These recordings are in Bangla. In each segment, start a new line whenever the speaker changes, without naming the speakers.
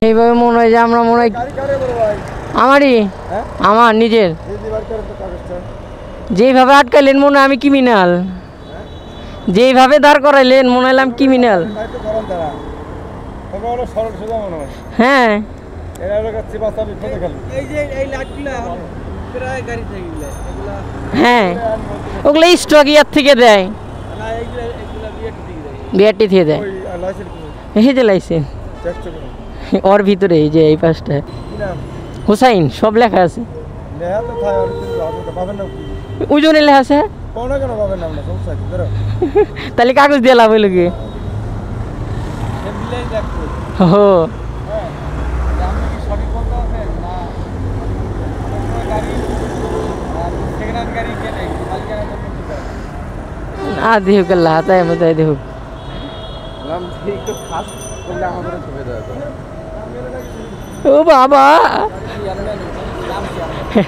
এইভাবে মনে হয় যে আমরা মনে হয় আমারই আমার নিজের যেইভাবে আটকাইলেন মনে হয় আমি ক্রিমিনাল, যেইভাবে দাঁড় করাইলেন মনে হলাম ক্রিমিনাল। হ্যাঁ হ্যাঁ ওগুলো স্টক ইয়ার থেকে দেয়, বিআরটি থেকে দেয়। এই যে লাইসেন্স ওর ভিতরে এই যে এই পাশটা হুসাইন সব লেখা আছে, ওজনে লেখা আছে। তাহলে কাগজ দিয়ে লাভ হইল কি? দেখুক আল্লাহ তাই মতাই দেখুক। ও বাবা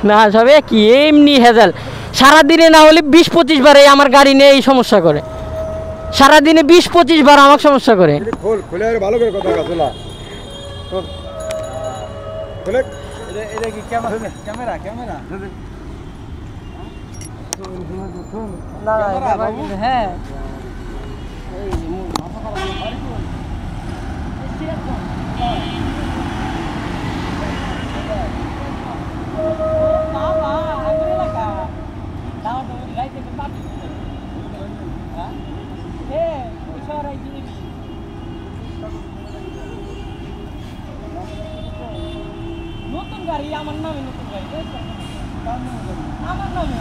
না সবে কি এমনি হেজাল, সারাদিনে না হলে 20-25 বার আমার গাড়ি নিয়ে এই সমস্যা করে, সারাদিনে 20-25 বার আমাকে সমস্যা করে। হ্যাঁ নতুন গাড়ি আমার নামে, নতুন গাড়ি আমার নামে,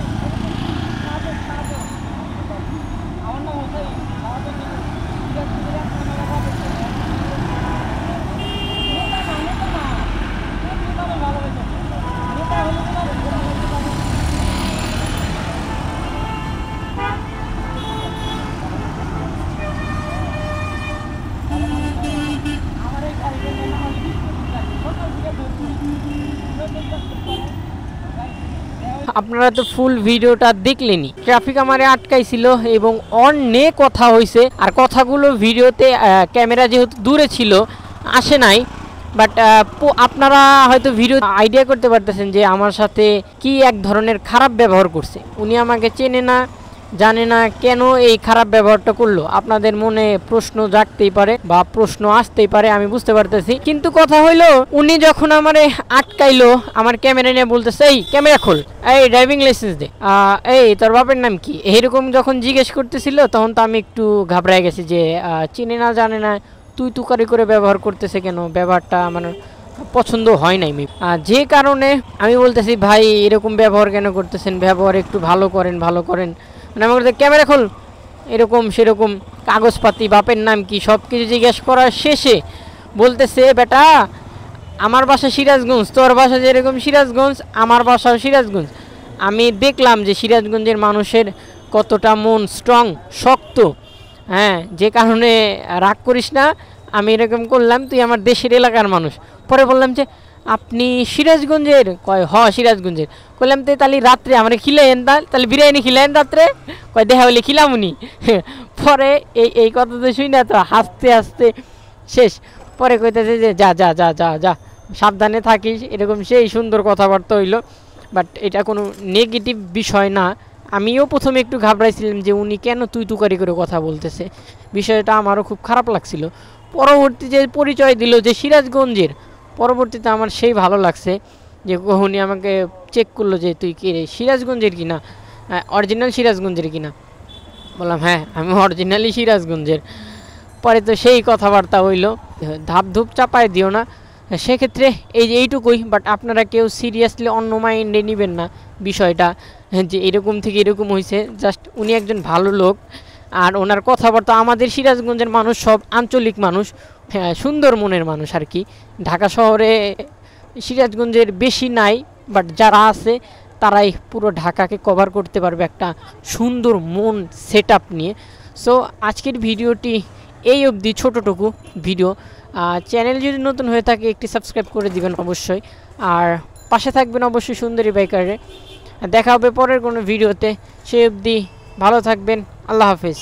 আমার নাম হচ্ছে আপনারা তো ফুল ভিডিওটা দেখলেনি। ট্রাফিক আমারে আটকাইছিল এবং অনে কথা হয়েছে, আর কথাগুলো ভিডিওতে ক্যামেরা যেহেতু দূরে ছিল আসে নাই, বাট আপনারা হয়তো ভিডিও আইডিয়া করতে পারতেছেন যে আমার সাথে কি এক ধরনের খারাপ ব্যবহার করছে। উনি আমাকে চেনে না, জানে না, কেন এই খারাপ ব্যবহারটা করলো। আপনাদের মনে প্রশ্ন জাগতেই পারে বা প্রশ্ন আসতেই পারে, আমি বুঝতে পারতেছি। কিন্তু কথা হইলো উনি যখন আমারে আটকাইলো, আমার ক্যামেরা নিয়ে বলতেছে এই ক্যামেরা খোল, এই ড্রাইভিং লাইসেন্স দে, এই তোর বাপের নাম কি, এইরকম যখন জিজ্ঞেস করতেছিল তখন তো আমি একটু ঘাবড়ায় গেছি যে চিনে না জানে না তুই তুকারি করে ব্যবহার করতেছে কেন, ব্যবহারটা আমার পছন্দ হয় নাই। যে কারণে আমি বলতেছি ভাই এরকম ব্যবহার কেন করতেছেন, ব্যবহার একটু ভালো করেন, ভালো করেন। মানে আমার ক্যামেরা খোল, এরকম সেরকম কাগজপাতি বাপের নাম কি সব কিছু জিজ্ঞেস করার শেষে বলতেছে বেটা আমার বাসা সিরাজগঞ্জ, তোর বাসা যেরকম সিরাজগঞ্জ আমার বাসাও সিরাজগঞ্জ। আমি দেখলাম যে সিরাজগঞ্জের মানুষের কতটা মন স্ট্রং, শক্ত। হ্যাঁ, যে কারণে রাগ করিস না, আমি এরকম করলাম, তুই আমার দেশের এলাকার মানুষ। পরে বললাম যে আপনি সিরাজগঞ্জের? কয় হ সিরাজগঞ্জের। কইলাম তো তাহলে রাত্রে আমার খিলাইন, তাহলে বিরিয়ানি খিলাইন রাত্রে? কয় দেখা হলে খিলাম উনি। পরে এই কথা তো শুই না তো হাসতে হাসতে শেষ। পরে কইতেছে যে যা যা যা যা যা সাবধানে থাকিস, এরকম সেই সুন্দর কথাবার্তা হইলো। বাট এটা কোনো নেগেটিভ বিষয় না। আমিও প্রথমে একটু ঘাবড়াইছিলাম যে উনি কেন তুই তুকারি করে কথা বলতেছে, বিষয়টা আমারও খুব খারাপ লাগছিল। পরবর্তী যে পরিচয় দিল যে সিরাজগঞ্জের, পরবর্তীতে আমার সেই ভালো লাগছে যে উনি আমাকে চেক করলো যে তুই কে রে, সিরাজগঞ্জের কিনা, অরিজিনাল সিরাজগঞ্জের কিনা। বললাম হ্যাঁ আমি অরিজিনালি সিরাজগঞ্জের। পরে তো সেই কথাবার্তা হইলো। ধাপ ধুপ চাপায় দিও না সেক্ষেত্রে, এইটুকুই। বাট আপনারা কেউ সিরিয়াসলি অন্য মাইন্ডে নেবেন না বিষয়টা যে এরকম থেকে এরকম হয়েছে। জাস্ট উনি একজন ভালো লোক, আর ওনার কথাবার্তা, আমাদের সিরাজগঞ্জের মানুষ সব আঞ্চলিক মানুষ, হ্যাঁ সুন্দর মনের মানুষ আর কি। ঢাকা শহরে সিরাজগঞ্জের বেশি নাই, বাট যারা আছে তারাই পুরো ঢাকাকে কভার করতে পারবে একটা সুন্দর মন সেট আপ নিয়ে। সো আজকের ভিডিওটি এই অবধি, ছোটোটুকু ভিডিও। চ্যানেল যদি নতুন হয়ে থাকে একটি সাবস্ক্রাইব করে দিবেন অবশ্যই, আর পাশে থাকবেন অবশ্যই সুন্দরী বাইকারে। দেখা হবে পরের কোনো ভিডিওতে, সেই অবধি ভালো থাকবেন, আল্লাহ হাফেজ।